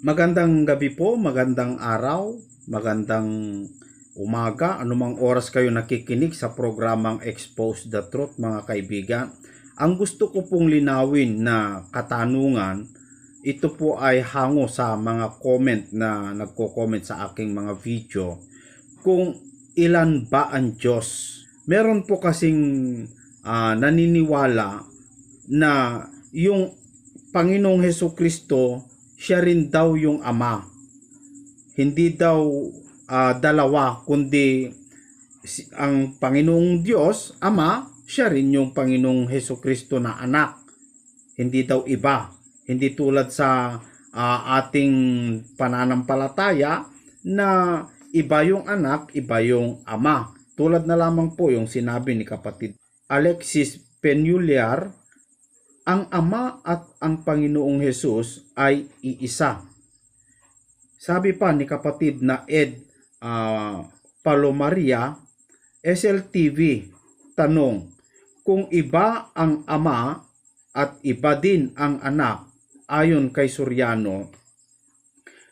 Magandang gabi po, magandang araw, magandang umaga, anumang oras kayo nakikinig sa programang Expose the Truth mga kaibigan. Ang gusto ko pong linawin na katanungan, ito po ay hango sa mga comment na nagko-comment sa aking mga video. Kung ilan ba ang Diyos? Meron po kasing naniniwala na yung Panginoong Hesukristo siya rin daw yung Ama. Hindi daw dalawa, kundi ang Panginoong Diyos, Ama, siya rin yung Panginoong Hesukristo na anak. Hindi daw iba. Hindi tulad sa ating pananampalataya na iba yung anak, iba yung ama. Tulad na lamang po yung sinabi ni kapatid Alexis Penuliar, ang Ama at ang Panginoong Hesus ay iisa. Sabi pa ni kapatid na Ed Palomaria, SLTV, tanong, kung iba ang Ama at iba din ang anak ayon kay Soriano,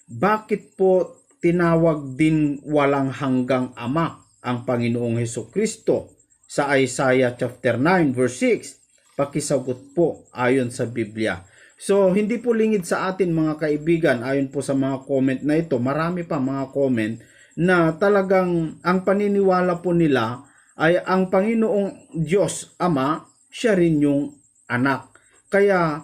bakit po tinawag din walang hanggang Ama ang Panginoong Hesukristo sa Isaiah chapter 9 verse 6? Pakisagot po ayon sa Biblia. So, hindi po lingid sa atin mga kaibigan, ayon po sa mga comment na ito, marami pa mga comment na talagang ang paniniwala po nila ay ang Panginoong Diyos Ama, siya rin yung anak. Kaya,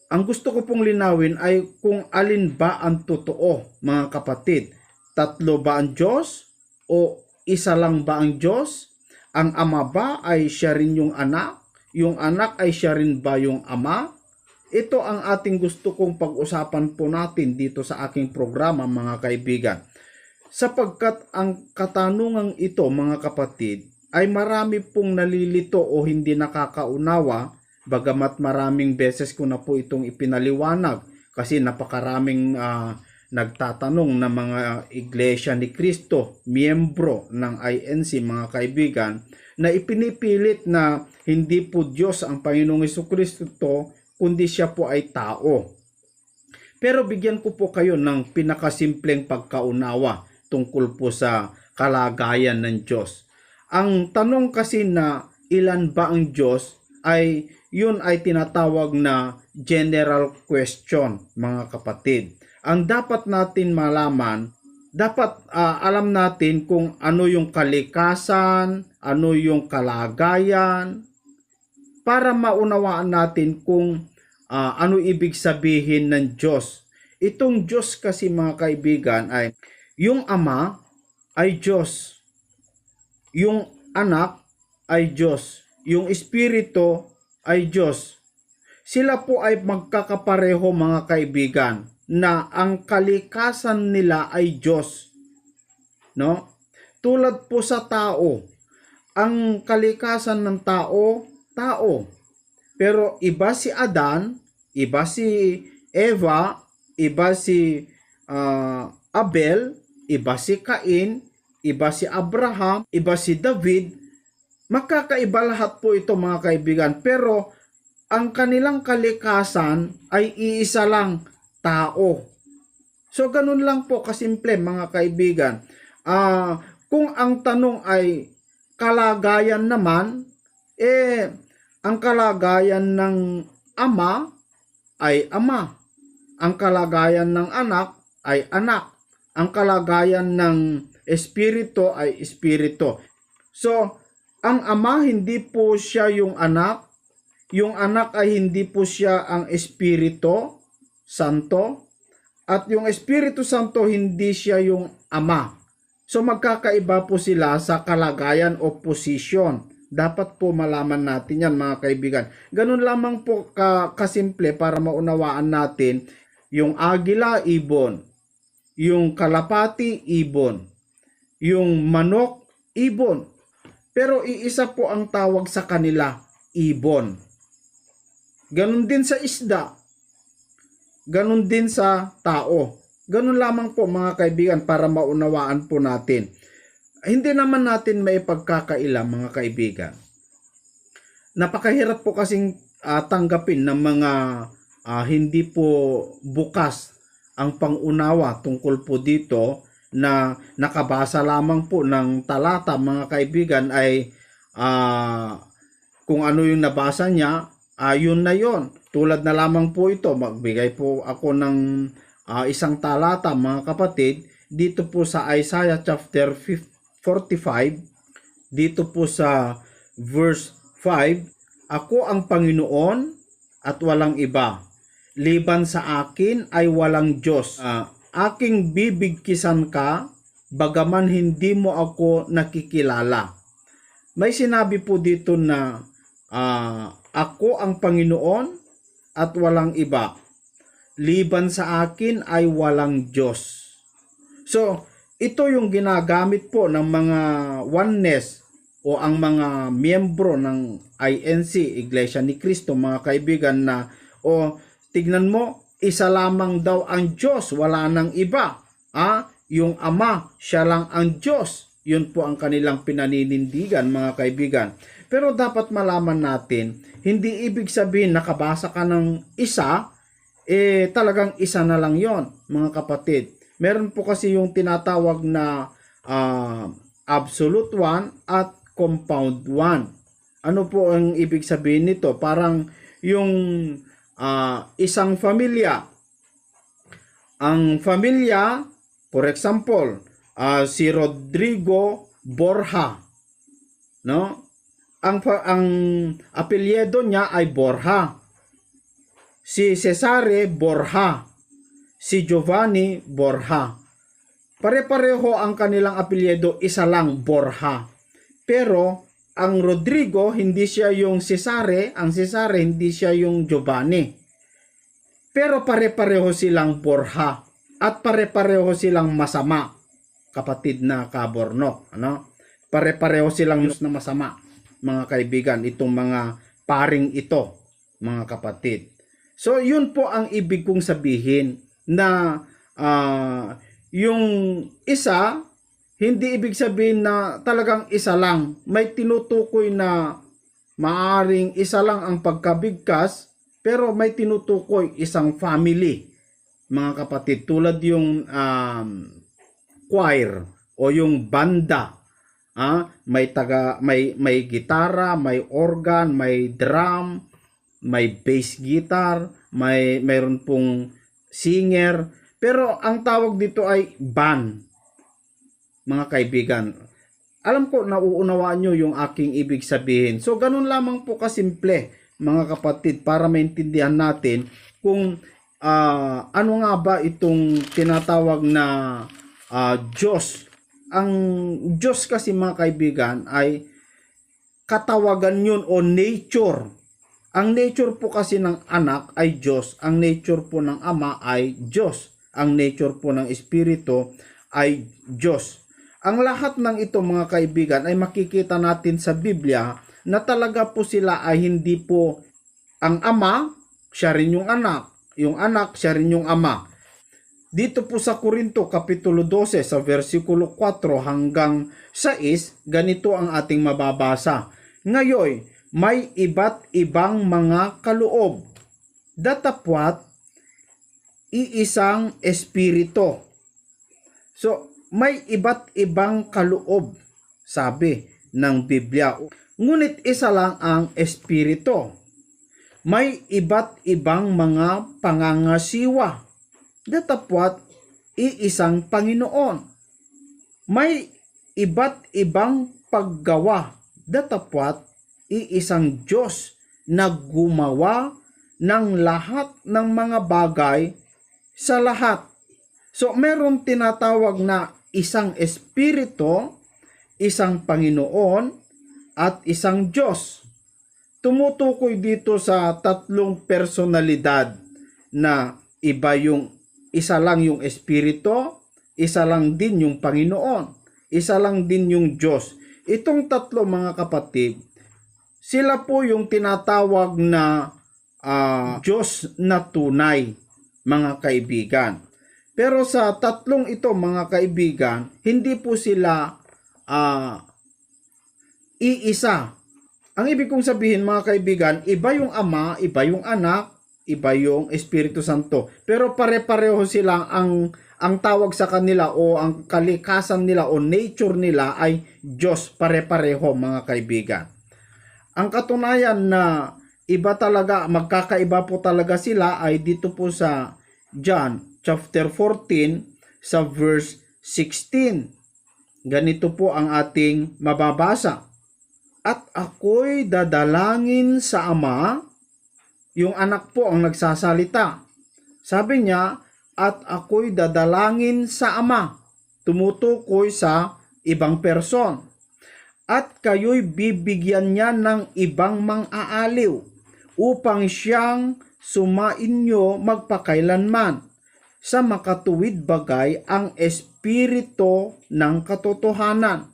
ang gusto ko pong linawin ay kung alin ba ang totoo mga kapatid. Tatlo ba ang Diyos o isa lang ba ang Diyos? Ang Ama ba ay siya rin yung anak? Yung anak ay siya rin ba yung ama? Ito ang ating gusto kong pag-usapan po natin dito sa aking programa mga kaibigan. Sapagkat ang katanungang ito mga kapatid ay marami pong nalilito o hindi nakakaunawa, bagamat maraming beses ko na po itong ipinaliwanag kasi napakaraming nagtatanong na mga iglesia ni Cristo, miyembro ng INC mga kaibigan, na ipinipilit na hindi po Diyos ang Panginoong Hesukristo, kundi siya po ay tao. Pero bigyan ko po kayo ng pinakasimpleng pagkaunawa tungkol po sa kalagayan ng Diyos. Ang tanong kasi na ilan ba ang Diyos ay yun ay tinatawag na general question mga kapatid. Ang dapat natin malaman, dapat alam natin kung ano yung kalikasan, ano yung kalagayan, para maunawaan natin kung ano ibig sabihin ng Diyos. Itong Diyos kasi mga kaibigan ay yung Ama ay Diyos, yung anak ay Diyos, yung Espiritu ay Diyos. Sila po ay magkakapareho mga kaibigan, na ang kalikasan nila ay Diyos. No? Tulad po sa tao, ang kalikasan ng tao, tao. Pero iba si Adan, iba si Eva, iba si Abel, iba si Cain, iba si Abraham, iba si David. Magkakaiba lahat po ito mga kaibigan. Pero ang kanilang kalikasan ay iisa lang, tao. So ganun lang po kasimple mga kaibigan. Kung ang tanong ay kalagayan naman, ang kalagayan ng ama ay ama. Ang kalagayan ng anak ay anak. Ang kalagayan ng espiritu ay espiritu. So, ang ama hindi po siya yung anak. Yung anak ay hindi po siya ang espiritu Santo, at yung Espiritu Santo hindi siya yung Ama. So magkakaiba po sila sa kalagayan o posisyon. Dapat po malaman natin yan mga kaibigan. Ganun lamang po kasimple para maunawaan natin yung agila, ibon. Yung kalapati, ibon. Yung manok, ibon. Pero iisa po ang tawag sa kanila, ibon. Ganun din sa isda. Ganun din sa tao. Ganun lamang po mga kaibigan para maunawaan po natin. Hindi naman natin maipagkakaila mga kaibigan. Napakahirap po kasing tanggapin ng mga hindi po bukas ang pangunawa tungkol po dito na nakabasa lamang po ng talata, mga kaibigan, ay kung ano yung nabasa niya, yun na yun. Tulad na lamang po ito, magbigay po ako ng isang talata, mga kapatid, dito po sa Isaiah chapter 45, dito po sa verse 5, ako ang Panginoon at walang iba. Liban sa akin ay walang Diyos. Aking bibigkisan ka, bagaman hindi mo ako nakikilala. May sinabi po dito na ako ang Panginoon at walang iba. Liban sa akin ay walang Diyos. So, ito yung ginagamit po ng mga oneness o ang mga miyembro ng INC, Iglesia ni Cristo, mga kaibigan, na tignan mo, isa lamang daw ang Diyos, wala nang iba. Yung Ama, siya lang ang Diyos. Yun po ang kanilang pinaninindigan, mga kaibigan. Pero dapat malaman natin, hindi ibig sabihin nakabasa ka ng isa, talagang isa na lang yon, mga kapatid. Meron po kasi yung tinatawag na absolute one at compound one. Ano po ang ibig sabihin nito? Parang yung isang pamilya. Ang pamilya, for example, si Rodrigo Borja, no? Ang apelyido niya ay Borja. Si Cesare Borja, si Giovanni Borja. Pare-pareho ang kanilang apelyido, isa lang, Borja. Pero ang Rodrigo, hindi siya yung Cesare, ang Cesare, hindi siya yung Giovanni. Pero pare-pareho silang Borja at pare-pareho silang masama, kapatid na kabornok. Pare-pareho silang na masama, mga kaibigan, itong mga paring ito, mga kapatid. So, yun po ang ibig kong sabihin na yung isa, hindi ibig sabihin na talagang isa lang. May tinutukoy na maaring isa lang ang pagkabigkas, pero may tinutukoy isang family, mga kapatid. Tulad yung choir o yung banda. May gitara, may organ, may drum, may bass guitar, mayroon pong singer. Pero ang tawag dito ay band, mga kaibigan. Alam ko, nauunawaan nyo yung aking ibig sabihin. So, ganun lamang po kasimple, mga kapatid, para maintindihan natin kung ano nga ba itong tinatawag na Diyos. Ang Diyos kasi, mga kaibigan, ay katawagan yun o nature. Ang nature po kasi ng anak ay Diyos. Ang nature po ng ama ay Diyos. Ang nature po ng Espiritu ay Diyos. Ang lahat ng ito, mga kaibigan, ay makikita natin sa Biblia na talaga po sila ay hindi po ang ama, siya rin yung anak, siya rin yung ama. Dito po sa Korinto, Kapitulo 12, sa versikulo 4 hanggang 6, ganito ang ating mababasa. Ngayon, may iba't ibang mga kaloob, datapwat iisang espiritu. So, may iba't ibang kaloob, sabi ng Biblia. Ngunit isa lang ang espiritu. May iba't ibang mga pangangasiwa, datapwat iisang Panginoon. May iba't ibang paggawa, datapwat iisang Diyos na gumawa ng lahat ng mga bagay sa lahat. So, meron tinatawag na isang espiritu, isang Panginoon, at isang Diyos. Tumutukoy dito sa tatlong personalidad na iba yung isa lang yung espiritu, isa lang din yung Panginoon, isa lang din yung Diyos. Itong tatlo, mga kapatid, sila po yung tinatawag na Diyos na tunay, mga kaibigan. Pero sa tatlong ito, mga kaibigan, hindi po sila iisa. Ang ibig kong sabihin, mga kaibigan, iba yung ama, iba yung anak, iba yung Espiritu Santo. Pero pare-pareho silang ang tawag sa kanila o ang kalikasan nila o nature nila ay Diyos, pare-pareho mga kaibigan. Ang katunayan na iba talaga, magkakaiba po talaga sila ay dito po sa John chapter 14 sa verse 16. Ganito po ang ating mababasa. At ako'y dadalangin sa Ama, yung anak po ang nagsasalita. Sabi niya, at ako'y dadalangin sa Ama. Tumutukoy sa ibang person. At kayo'y bibigyan niya ng ibang mang-aaliw upang siyang sumainyo magpakailanman sa makatuwid bagay ang espiritu ng katotohanan.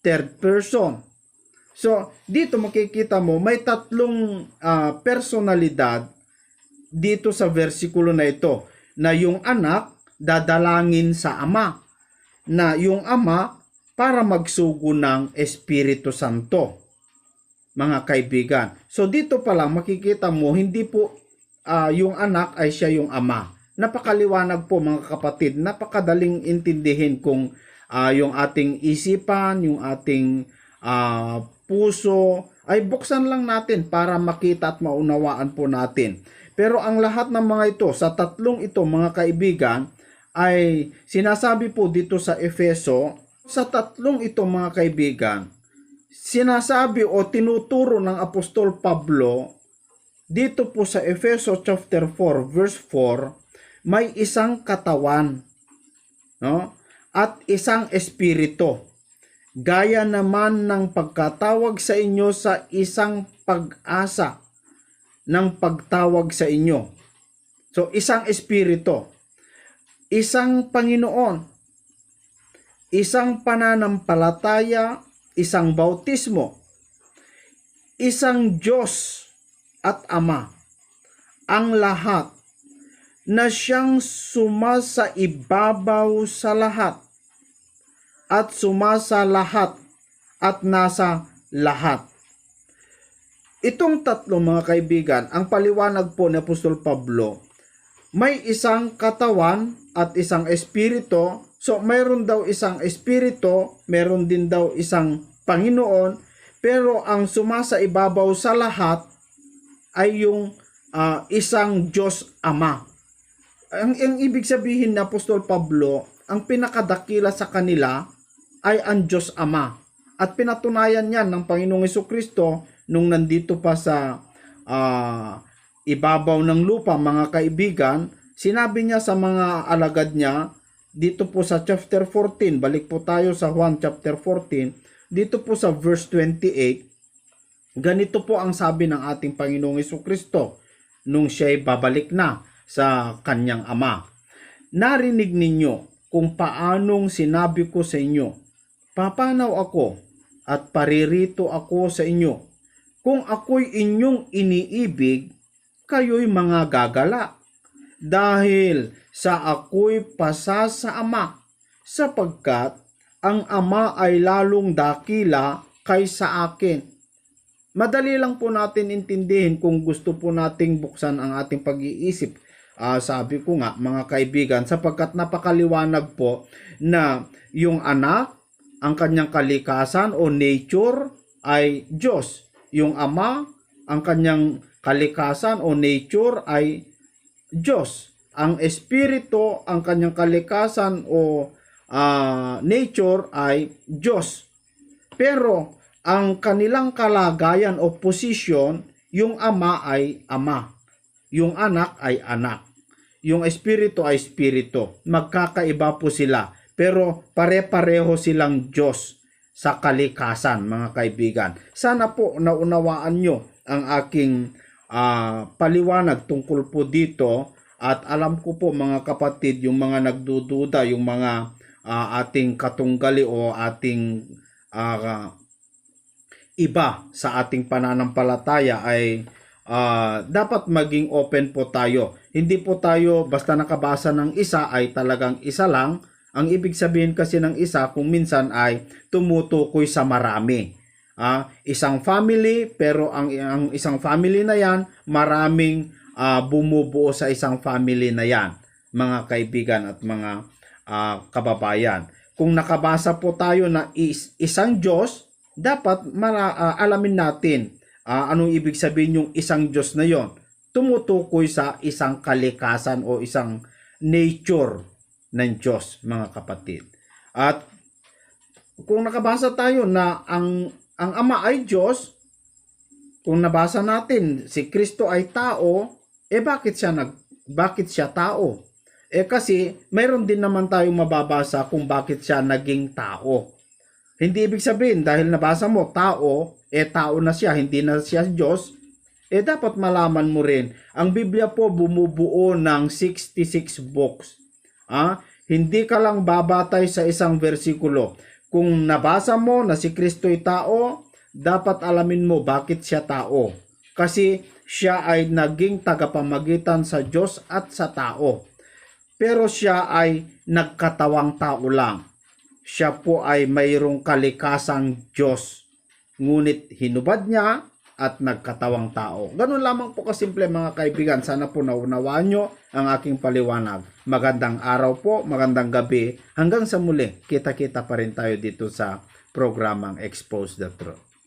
Third person. So, dito makikita mo may tatlong personalidad dito sa versikulo na ito, na yung anak dadalangin sa Ama, na yung Ama para magsugo ng Espiritu Santo, mga kaibigan. So dito pa lang makikita mo, hindi po yung anak ay siya yung Ama. Napakaliwanag po mga kapatid, napakadaling intindihin kung yung ating isipan, yung ating puso, ay buksan lang natin para makita at maunawaan po natin. Pero ang lahat ng mga ito, sa tatlong ito mga kaibigan, ay sinasabi po dito sa Efeso, sa tatlong ito mga kaibigan, sinasabi o tinuturo ng Apostol Pablo, dito po sa Efeso chapter 4 verse 4, may isang katawan, no? At isang espiritu. Gaya naman ng pagkatawag sa inyo sa isang pag-asa ng pagtawag sa inyo. So, isang espiritu, isang Panginoon, isang pananampalataya, isang bautismo, isang Diyos at Ama, ang lahat na siyang sumasa ibabaw sa lahat at sumasa lahat at nasa lahat. Itong tatlo mga kaibigan, ang paliwanag po ni Apostol Pablo, may isang katawan at isang espiritu. So mayroon daw isang espiritu, mayroon din daw isang Panginoon, pero ang sumasa ibabaw sa lahat ay yung isang Diyos Ama. Ang ibig sabihin ni Apostol Pablo, ang pinakadakila sa kanila ay ang Diyos Ama. At pinatunayan yan ng Panginoong Jesucristo nung nandito pa sa ibabaw ng lupa mga kaibigan. Sinabi niya sa mga alagad niya, dito po sa chapter 14, balik po tayo sa Juan chapter 14, dito po sa verse 28, ganito po ang sabi ng ating Panginoong Jesucristo nung siya'y babalik na sa kanyang Ama. Narinig ninyo kung paanong sinabi ko sa inyo, papanaw ako at paririto ako sa inyo. Kung ako'y inyong iniibig, kayo'y mga gagala. Dahil sa ako'y pasa sa Ama, sapagkat ang Ama ay lalong dakila kaysa akin. Madali lang po natin intindihin kung gusto po nating buksan ang ating pag-iisip. Sabi ko nga mga kaibigan, sapagkat napakaliwanag po na yung anak, ang kanyang kalikasan o nature ay Diyos. Yung Ama, ang kanyang kalikasan o nature ay Diyos. Ang espiritu, ang kanyang kalikasan o nature ay Diyos. Pero ang kanilang kalagayan o position, yung Ama ay Ama, yung anak ay anak, yung espiritu ay espiritu. Magkakaiba po sila, pero pare-pareho silang Diyos sa kalikasan mga kaibigan. Sana po naunawaan nyo ang aking paliwanag tungkol po dito. At alam ko po mga kapatid, yung mga nagdududa, yung mga ating katunggali o ating iba sa ating pananampalataya ay dapat maging open po tayo. Hindi po tayo basta nakabasa ng isa ay talagang isa lang. Ang ibig sabihin kasi ng isa kung minsan ay tumutukoy sa marami. Isang family, pero ang isang family na yan maraming bumubuo sa isang family na yan, mga kaibigan at mga kababayan. Kung nakabasa po tayo na isang Diyos, dapat alamin natin anong ibig sabihin yung isang Diyos na yon. Tumutukoy sa isang kalikasan o isang nature ng Diyos, mga kapatid. At kung nakabasa tayo na ang Ama ay Diyos, kung nabasa natin si Kristo ay tao, bakit siya tao? Kasi mayroon din naman tayong mababasa kung bakit siya naging tao. Hindi ibig sabihin dahil nabasa mo tao, tao na siya, hindi na siya Diyos. Dapat malaman mo rin, ang Biblia po bumubuo ng 66 books. Hindi ka lang babatay sa isang versikulo. Kung nabasa mo na si Kristo ay tao, dapat alamin mo bakit siya tao. Kasi siya ay naging tagapamagitan sa Diyos at sa tao. Pero siya ay nagkatawang tao lang. Siya po ay mayroong kalikasang Diyos. Ngunit hinubad niya at nagkatawang tao. Ganun lamang po kasimple, mga kaibigan. Sana po naunawaan nyo ang aking paliwanag. Magandang araw po, magandang gabi. Hanggang sa muli, kita-kita pa rin tayo dito sa programang Expose the Truth.